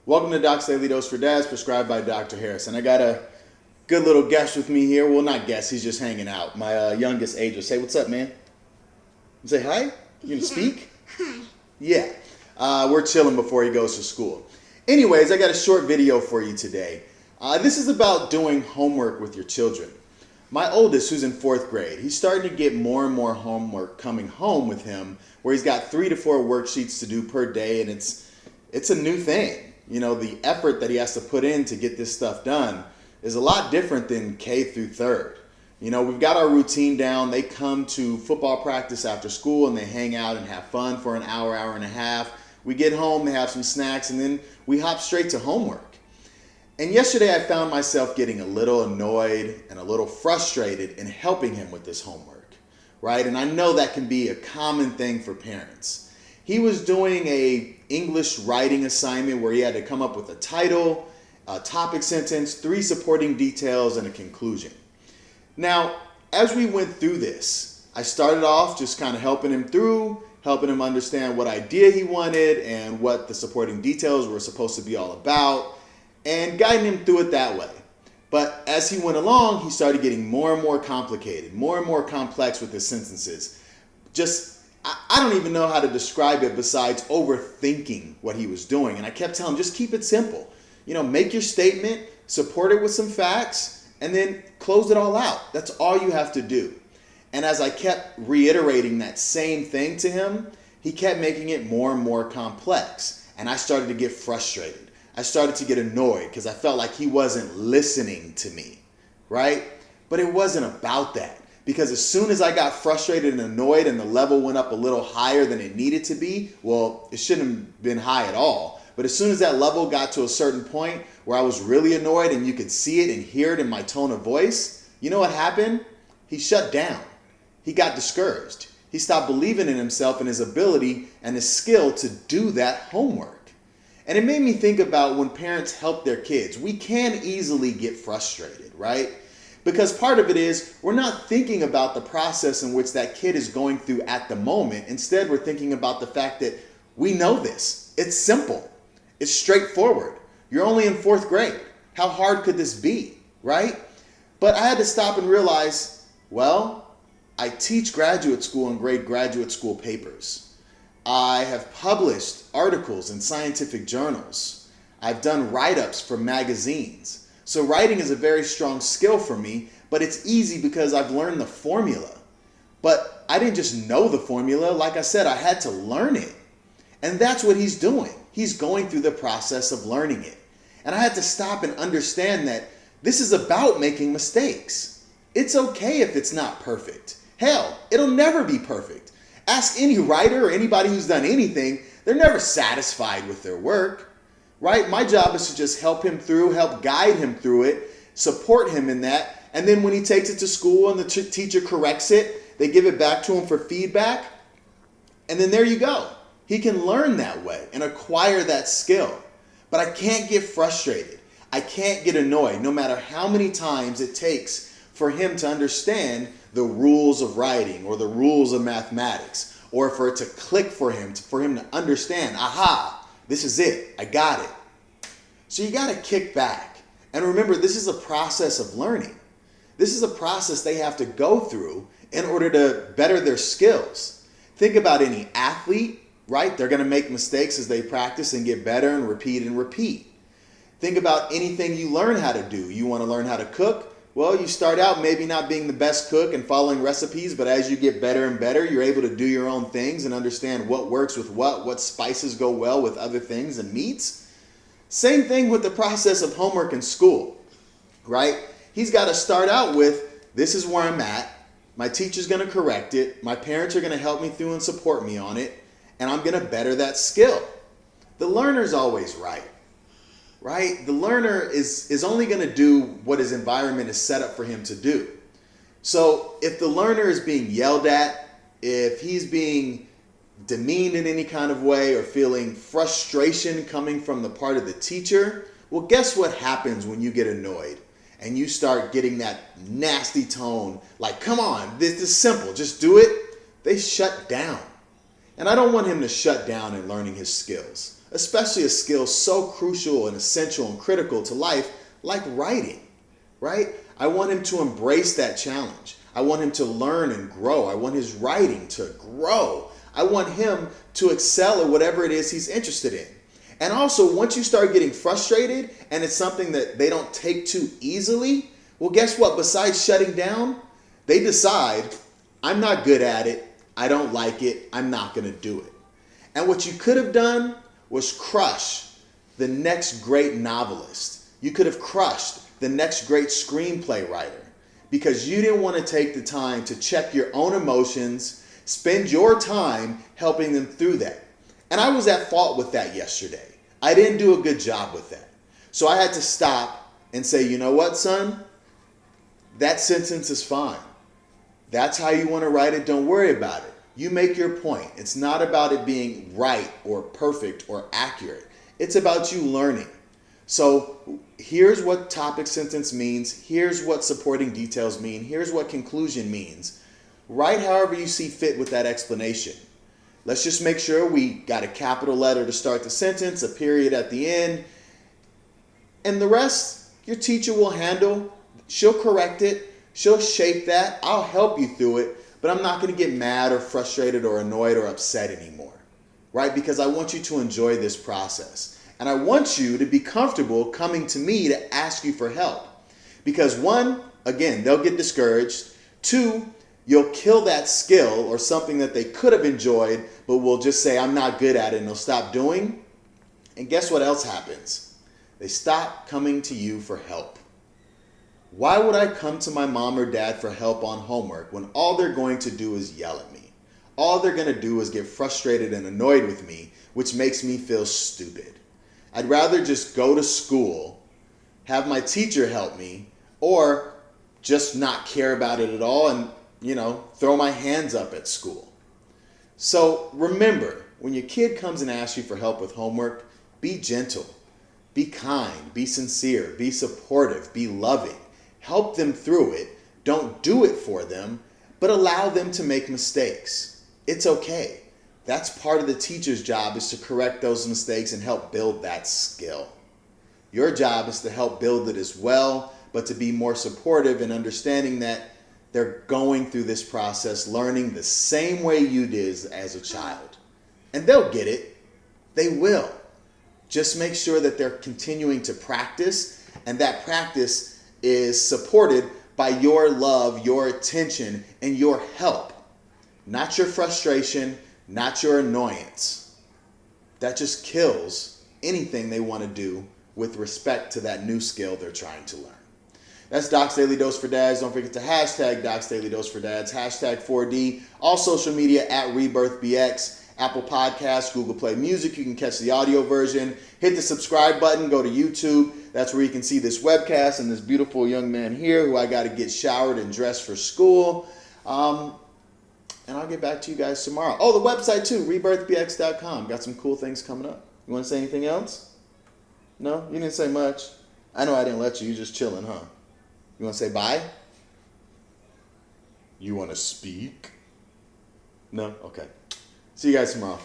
Welcome to Doc's Daily Dose for Dads, prescribed by Dr. Harrison. I got a good little guest with me here. Well, not guest, he's just hanging out. My youngest Angel. Say what's up, man. You say hi? You gonna speak? Hi. Yeah. We're chilling before he goes to school. Anyways, I got a short video for you today. This is about doing homework with your children. My oldest, who's in 4th grade, he's starting to get more and more homework coming home with him, where he's got 3 to 4 worksheets to do per day, and it's a new thing. You know, the effort that he has to put in to get this stuff done is a lot different than K through 3rd. You know, we've got our routine down. They come to football practice after school and they hang out and have fun for an hour, hour and a half. We get home, they have some snacks, and then we hop straight to homework. And yesterday I found myself getting a little annoyed and a little frustrated in helping him with this homework, right? And I know that can be a common thing for parents. He was doing a English writing assignment where he had to come up with a title, a topic sentence, 3 supporting details, and a conclusion. Now, as we went through this, I started off just kind of helping him through, helping him understand what idea he wanted and what the supporting details were supposed to be all about, and guiding him through it that way. But as he went along, he started getting more and more complicated, more and more complex with his sentences. I don't even know how to describe it besides overthinking what he was doing. And I kept telling him, just keep it simple. You know, make your statement, support it with some facts, and then close it all out. That's all you have to do. And as I kept reiterating that same thing to him, he kept making it more and more complex. And I started to get frustrated. I started to get annoyed because I felt like he wasn't listening to me, right? But it wasn't about that. Because as soon as I got frustrated and annoyed and the level went up a little higher than it needed to be, well, it shouldn't have been high at all. But as soon as that level got to a certain point where I was really annoyed and you could see it and hear it in my tone of voice, you know what happened? He shut down. He got discouraged. He stopped believing in himself and his ability and his skill to do that homework. And it made me think about when parents help their kids. We can easily get frustrated, right? Because part of it is we're not thinking about the process in which that kid is going through at the moment. Instead, we're thinking about the fact that we know this. It's simple. It's straightforward. You're only in 4th grade. How hard could this be, right? But I had to stop and realize, well, I teach graduate school and grade graduate school papers. I have published articles in scientific journals. I've done write-ups for magazines. So writing is a very strong skill for me, but it's easy because I've learned the formula. But I didn't just know the formula. Like I said, I had to learn it. And that's what he's doing. He's going through the process of learning it. And I had to stop and understand that this is about making mistakes. It's okay if it's not perfect. Hell, it'll never be perfect. Ask any writer or anybody who's done anything, they're never satisfied with their work. Right? My job is to just help him through, help guide him through it, support him in that. And then when he takes it to school and the teacher corrects it, they give it back to him for feedback. And then there you go. He can learn that way and acquire that skill. But I can't get frustrated. I can't get annoyed no matter how many times it takes for him to understand the rules of writing or the rules of mathematics, or for it to click for him to understand, aha, this is it. I got it. So you got to kick back. And remember, this is a process of learning. This is a process they have to go through in order to better their skills. Think about any athlete, right? They're going to make mistakes as they practice and get better and repeat and repeat. Think about anything you learn how to do. You want to learn how to cook? Well, you start out maybe not being the best cook and following recipes, but as you get better and better, you're able to do your own things and understand what works with what spices go well with other things and meats. Same thing with the process of homework in school, right? He's got to start out with, this is where I'm at. My teacher's going to correct it. My parents are going to help me through and support me on it. And I'm going to better that skill. The learner's always right. Right? The learner is only going to do what his environment is set up for him to do. So if the learner is being yelled at, if he's being demeaned in any kind of way or feeling frustration coming from the part of the teacher, well, guess what happens when you get annoyed and you start getting that nasty tone, like, come on, this is simple, just do it. They shut down. And I don't want him to shut down in learning his skills. especially a skill so crucial and essential and critical to life like writing, right? I want him to embrace that challenge. I want him to learn and grow. I want his writing to grow. I want him to excel at whatever it is he's interested in. And also, once you start getting frustrated and it's something that they don't take too easily, well, guess what? Besides shutting down, they decide, I'm not good at it. I don't like it. I'm not going to do it. And what you could have done was crush the next great novelist. You could have crushed the next great screenplay writer because you didn't want to take the time to check your own emotions, spend your time helping them through that. And I was at fault with that yesterday. I didn't do a good job with that. So I had to stop and say, you know what, son? That sentence is fine. That's how you want to write it. Don't worry about it. You make your point. It's not about it being right or perfect or accurate. It's about you learning. So here's what topic sentence means. Here's what supporting details mean. Here's what conclusion means. Write however you see fit with that explanation. Let's just make sure we got a capital letter to start the sentence, a period at the end, and the rest your teacher will handle. She'll correct it. She'll shape that. I'll help you through it, but I'm not going to get mad or frustrated or annoyed or upset anymore, right? Because I want you to enjoy this process. And I want you to be comfortable coming to me to ask you for help. Because one, again, they'll get discouraged. Two, you'll kill that skill or something that they could have enjoyed, but will just say, I'm not good at it, and they'll stop doing. And guess what else happens? They stop coming to you for help. Why would I come to my mom or dad for help on homework when all they're going to do is yell at me? All they're going to do is get frustrated and annoyed with me, which makes me feel stupid. I'd rather just go to school, have my teacher help me, or just not care about it at all and, throw my hands up at school. So remember, when your kid comes and asks you for help with homework, be gentle, be kind, be sincere, be supportive, be loving. Help them through it. Don't do it for them, but allow them to make mistakes. It's okay. That's part of the teacher's job, is to correct those mistakes and help build that skill. Your job is to help build it as well, but to be more supportive and understanding that they're going through this process, learning the same way you did as a child. And they'll get it. They will. Just make sure that they're continuing to practice, and that practice is supported by your love, your attention, and your help. Not your frustration, not your annoyance. That just kills anything they want to do with respect to that new skill they're trying to learn. That's Doc's Daily Dose for Dads. Don't forget to hashtag Doc's Daily Dose for Dads, hashtag 4D, all social media at RebirthBX, Apple Podcasts, Google Play Music. You can catch the audio version. Hit the subscribe button. Go to YouTube. That's where you can see this webcast and this beautiful young man here who I got to get showered and dressed for school. And I'll get back to you guys tomorrow. Oh, the website too, rebirthbx.com. Got some cool things coming up. You want to say anything else? No? You didn't say much? I know I didn't let you. You're just chilling, huh? You want to say bye? You want to speak? No? Okay. See you guys tomorrow.